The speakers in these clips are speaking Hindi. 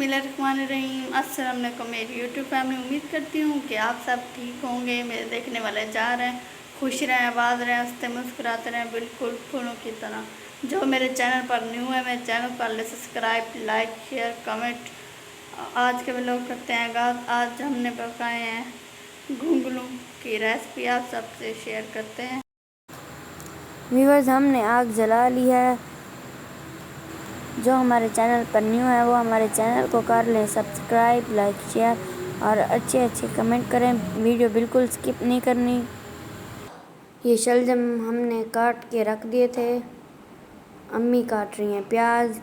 बिस्मिल्लाहिर्रहमानिर्रहीम। अस्सलाम वालेकुम मेरी यूट्यूब फैमिली। उम्मीद करती हूँ कि आप सब ठीक होंगे। मेरे देखने वाले जा रहे हैं, खुश रहें, आबाद रहें, हंसते मुस्कुराते रहें, बिल्कुल फूलों की तरह। जो मेरे चैनल पर न्यू है, मेरे चैनल पर ले सब्सक्राइब, लाइक, शेयर, कमेंट। आज के व्लॉग करते हैं आगाज़। आज हमने पकाए हैं घुंगलू की रेसिपी, आप सबसे शेयर करते हैं। व्यूअर्स, हमने आग जला ली है। जो हमारे चैनल पर न्यू है वो हमारे चैनल को कर लें सब्सक्राइब, लाइक, शेयर और अच्छे अच्छे कमेंट करें। वीडियो बिल्कुल स्किप नहीं करनी। ये शलजम हमने काट के रख दिए थे। अम्मी काट रही हैं प्याज।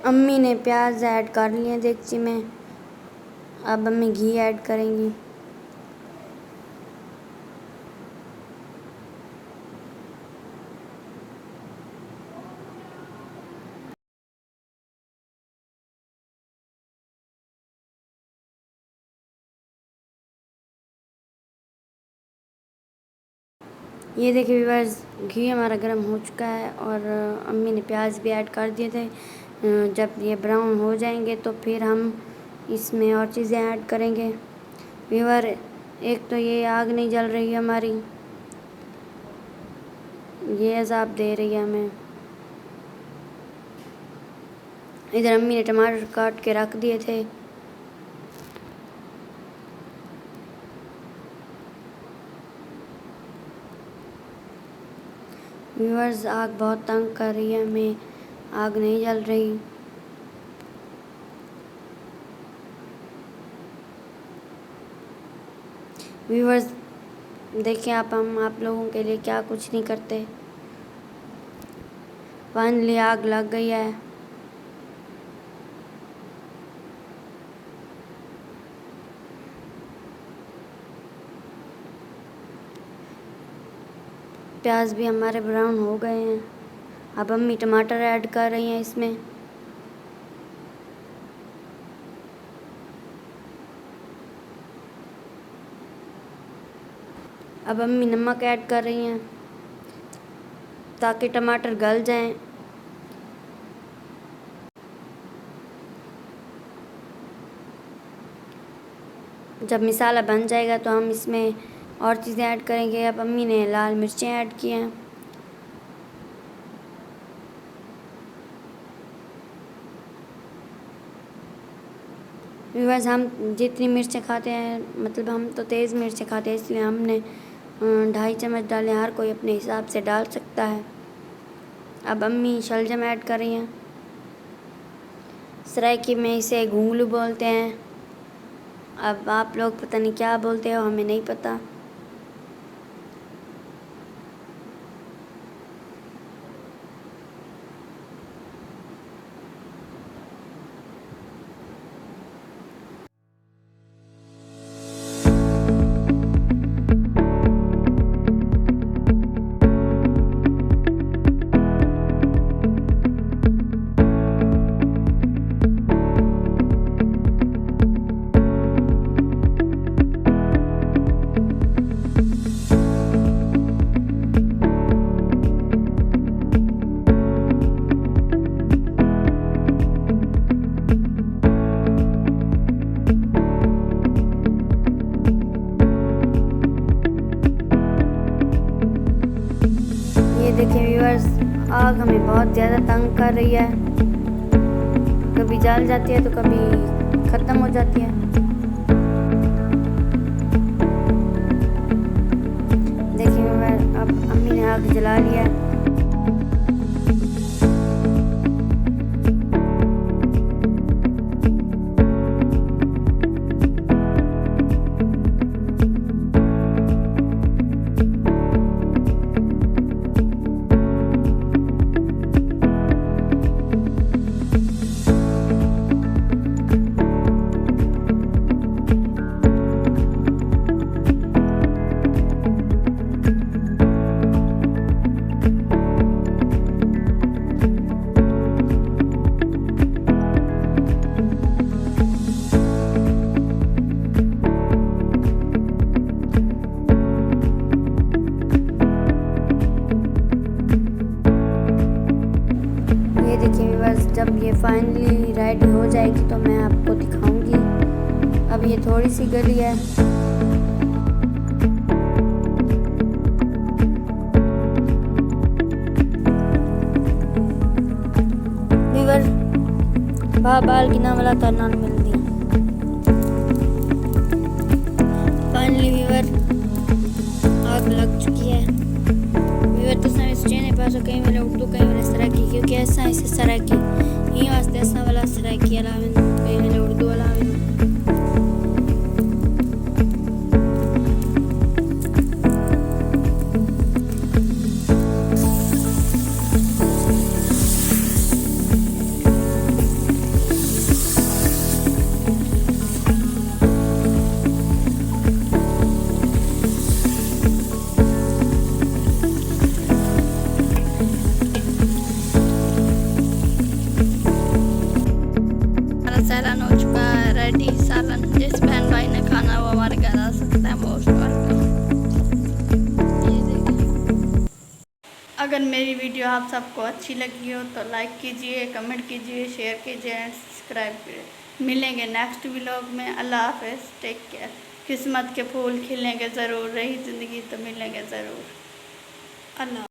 अम्मी ने प्याज ऐड कर लिए देगची में। अब अम्मी घी ऐड करेंगी। ये देखिए व्यूअर्स, घी हमारा गर्म हो चुका है और अम्मी ने प्याज भी ऐड कर दिए थे। जब ये ब्राउन हो जाएंगे तो फिर हम इसमें और चीज़ें ऐड करेंगे। व्यूअर, एक तो ये आग नहीं जल रही है हमारी, ये अज़ाब दे रही है हमें। इधर अम्मी ने टमाटर काट के रख दिए थे। व्यूअर्स, आग बहुत तंग कर रही है हमें, आग नहीं जल रही। व्यूअर्स देखिए, हम आप लोगों के लिए क्या कुछ नहीं करते। फाइनली आग लग गई है। प्याज भी हमारे ब्राउन हो गए हैं। अब अम्मी टमाटर ऐड कर रही हैं इसमें। अब अम्मी नमक ऐड कर रही हैं ताकि टमाटर गल जाएं। जब मसाला बन जाएगा तो हम इसमें और चीज़ें ऐड करेंगे। अब अम्मी ने लाल मिर्चें ऐड की हैं। व्यूअर्स, हम जितनी मिर्चें खाते हैं, मतलब हम तो तेज़ मिर्चें खाते हैं, इसलिए हमने 2.5 चम्मच डाले। हर कोई अपने हिसाब से डाल सकता है। अब अम्मी शलजम ऐड कर रही हैं। सराइकी में इसे घुंगलू बोलते हैं। अब आप लोग पता नहीं क्या बोलते हो, हमें नहीं पता। ये देखिए व्यूअर्स, आग हमें बहुत ज़्यादा तंग कर रही है। कभी जल जाती है तो कभी ख़त्म हो जाती है। देखिए व्यूअर्स, अब अम्मी ने आग जला लिया है। थोड़ी सी गली है। वीवर बाल की नाम वाला तरना मिलती है। फाइनली वीवर आग लग चुकी है। वीवर तो सारे सोचे पास कहीं वाले उर्दू कहीं वाले सराकी, क्योंकि ऐसा इसे सराकी ये वास्ते ऐसा वाला सराकी अलावन कहीं वाले उर्दू अलावन। सालन हो चुका है रेडी। सालन जिस बहन भाई ने खाना वो हमारे घर आ सकता है मोस्ट वेलकम। ये देखिए, अगर मेरी वीडियो आप सबको अच्छी लगी हो तो लाइक कीजिए, कमेंट कीजिए, शेयर कीजिए एंड सब्सक्राइब कीजिए। मिलेंगे नेक्स्ट व्लॉग में। अल्लाह हाफ़िज़, टेक केयर। किस्मत के फूल खिलेंगे ज़रूर, रही ज़िंदगी तो मिलेंगे ज़रूर। अल्लाह।